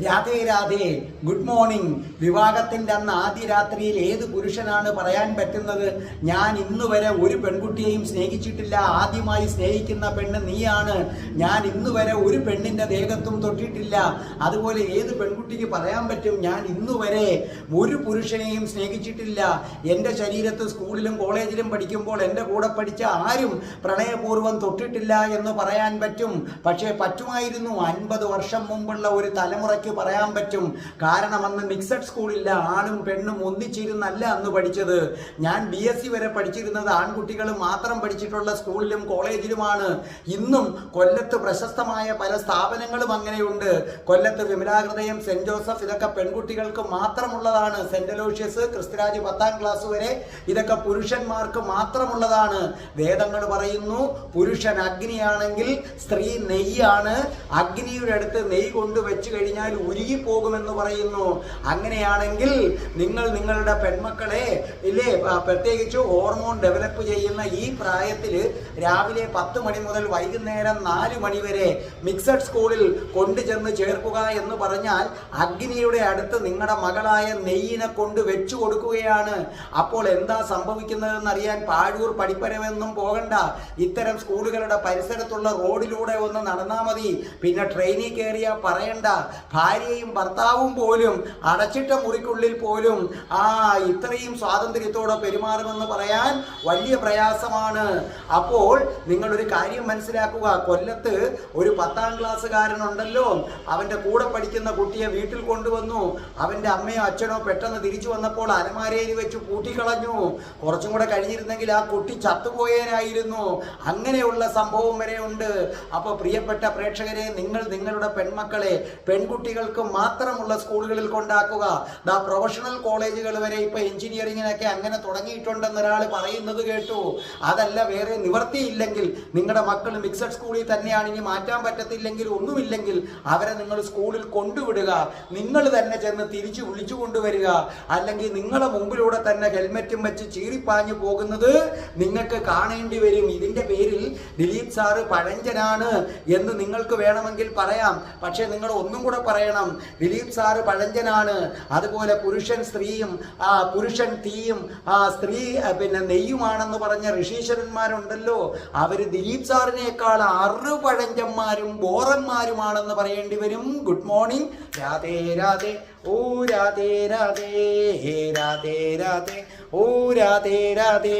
Radhe Radhe, good morning. വിവാഹത്തിൻ്റെ അന്ന് ആദ്യ രാത്രിയിൽ ഏത് പുരുഷനാണ് പറയാൻ പറ്റുന്നത് ഞാൻ ഇന്നുവരെ ഒരു പെൺകുട്ടിയെയും സ്നേഹിച്ചിട്ടില്ല, ആദ്യമായി സ്നേഹിക്കുന്ന പെണ്ണ് നീയാണ്, ഞാൻ ഇന്നുവരെ ഒരു പെണ്ണിൻ്റെ ദേഹത്തും തൊട്ടിട്ടില്ല? അതുപോലെ ഏത് പെൺകുട്ടിക്ക് പറയാൻ പറ്റും ഞാൻ ഇന്നുവരെ ഒരു പുരുഷനെയും സ്നേഹിച്ചിട്ടില്ല, എൻ്റെ ശരീരത്ത് സ്കൂളിലും കോളേജിലും പഠിക്കുമ്പോൾ എൻ്റെ കൂടെ പഠിച്ച ആരും പ്രണയപൂർവ്വം തൊട്ടിട്ടില്ല എന്ന് പറയാൻ പറ്റും? പക്ഷേ പറ്റുമായിരുന്നു. 50 വർഷം മുമ്പുള്ള ഒരു തലമുറ പറയാൻ പറ്റും. കാരണം അന്ന് മിക്സഡ് സ്കൂളില്ല, ആണും പെണ്ണും ഒന്നിച്ചിരുന്നല്ല അന്ന് പഠിച്ചത്. ഞാൻ BSc വരെ പഠിച്ചിരുന്നത് ആൺകുട്ടികൾ മാത്രം പഠിച്ചിട്ടുള്ള സ്കൂളിലും കോളേജിലുമാണ്. ഇന്നും കൊല്ലത്ത് പ്രശസ്തമായ പല സ്ഥാപനങ്ങളും അങ്ങനെയുണ്ട്. കൊല്ലത്ത് വിമലാഹൃദയം, സെന്റ് ജോസഫ് ഇതൊക്കെ പെൺകുട്ടികൾക്ക് മാത്രമുള്ളതാണ്. സെന്റ് അലോഷ്യസ്, ക്രിസ്തുരാജ് 10ാം ക്ലാസ് വരെ ഇതൊക്കെ പുരുഷന്മാർക്ക് മാത്രമുള്ളതാണ്. വേദങ്ങൾ പറയുന്നു പുരുഷൻ അഗ്നിയാണെങ്കിൽ സ്ത്രീ നെയ്യാണ്, അഗ്നിയുടെ അടുത്ത് നെയ്യ് കൊണ്ട് വെച്ച് കഴിഞ്ഞാൽ ഉരുകിപ്പോകുമെന്ന് പറയുന്നു. അങ്ങനെയാണെങ്കിൽ നിങ്ങൾ നിങ്ങളുടെ പെൺമക്കളെ ഇല്ലേ, പ്രത്യേകിച്ച് ഹോർമോൺ ഡെവലപ്പ് ചെയ്യുന്ന ഈ പ്രായത്തിൽ രാവിലെ 10 മണി മുതൽ വൈകുന്നേരം 4 മണി വരെ മിക്സഡ് സ്കൂളിൽ കൊണ്ടുചെന്ന് ചേർക്കുക എന്ന് പറഞ്ഞാൽ അഗ്നിയുടെ അടുത്ത് നിങ്ങളുടെ മകളായ നെയ്യിനെ കൊണ്ട് വെച്ചു കൊടുക്കുകയാണ്. അപ്പോൾ എന്താ സംഭവിക്കുന്നതെന്ന് അറിയാൻ പാഴൂർ പടിപ്പരമെന്നും പോകണ്ട, ഇത്തരം സ്കൂളുകളുടെ പരിസരത്തുള്ള റോഡിലൂടെ ഒന്ന് നടന്നാൽ മതി. പിന്നെ ട്രെയിനിൽ കയറിയാൽ പറയണ്ട, ഭാര്യയും ഭർത്താവും പോലും അടച്ചിട്ട മുറിക്കുള്ളിൽ പോലും ഇത്രയും സ്വാതന്ത്ര്യത്തോടെ പെരുമാറുമെന്ന് പറയാൻ വലിയ പ്രയാസമാണ്. അപ്പോൾ നിങ്ങളൊരു കാര്യം മനസ്സിലാക്കുക, കൊല്ലത്ത് ഒരു 10ാം ക്ലാസ്സുകാരനുണ്ടല്ലോ, അവൻ്റെ കൂടെ പഠിക്കുന്ന കുട്ടിയെ വീട്ടിൽ കൊണ്ടുവന്നു. അവൻ്റെ അമ്മയോ അച്ഛനോ പെട്ടെന്ന് തിരിച്ചു വന്നപ്പോൾ അലമാരയിൽ വെച്ച് പൂട്ടിക്കളഞ്ഞു. കുറച്ചും കൂടെ കഴിഞ്ഞിരുന്നെങ്കിൽ ആ കുട്ടി ചത്തുപോയേനായിരുന്നു. അങ്ങനെയുള്ള സംഭവം വരെ ഉണ്ട്. അപ്പോൾ പ്രിയപ്പെട്ട പ്രേക്ഷകരെ, നിങ്ങൾ നിങ്ങളുടെ പെൺമക്കളെ പെൺകുട്ടികൾക്ക് മാത്രമുള്ള സ്കൂളുകളിൽ കൊണ്ടാക്കുക. പ്രൊഫഷണൽ കോളേജുകൾ വരെ ഇപ്പൊ എഞ്ചിനീയറിങ്ങിനൊക്കെ അങ്ങനെ തുടങ്ങിയിട്ടുണ്ടെന്ന് ഒരാൾ പറയുന്നത് കേട്ടു. അതല്ല, വേറെ നിവർത്തിയില്ലെങ്കിൽ നിങ്ങളുടെ മക്കൾ മിക്സഡ് സ്കൂളിൽ തന്നെയാണ്, ഇനി മാറ്റാൻ പറ്റത്തില്ലെങ്കിൽ ഒന്നുമില്ലെങ്കിൽ അവരെ നിങ്ങൾ സ്കൂളിൽ കൊണ്ടുവിടുക. നിങ്ങൾ തന്നെ ചെന്ന് തിരിച്ചു വിളിച്ചു കൊണ്ടുവരിക. അല്ലെങ്കിൽ നിങ്ങളുടെ മുമ്പിലൂടെ തന്നെ ഹെൽമെറ്റും വെച്ച് ചീറിപ്പാഞ്ഞു പോകുന്നത് നിങ്ങൾക്ക് കാണേണ്ടി വരും. ഇതിന്റെ പേരിൽ ദിലീപ് സാറ് പഴഞ്ചനാണ് എന്ന് നിങ്ങൾക്ക് വേണമെങ്കിൽ പറയാം. പക്ഷെ നിങ്ങൾ ഒന്നും കൂടെ പറയണം, ദിലീപ് സാറ് പഴഞ്ചനാണ്. അതുപോലെ പുരുഷൻ സ്ത്രീയും പുരുഷൻ തീയും സ്ത്രീ പിന്നെ നെയ്യുമാണെന്ന് പറഞ്ഞ ഋഷീശ്വരന്മാരുണ്ടല്ലോ, അവര് ദിലീപ് സാറിനേക്കാൾ 6 പഴഞ്ചന്മാരും ബോറന്മാരുമാണെന്ന് പറയേണ്ടി വരും. Good morning. രാധേ രാധേ, ഓ രാധേ രാധേ, രാധേ രാധേ, ഓ രാധേ രാധേ.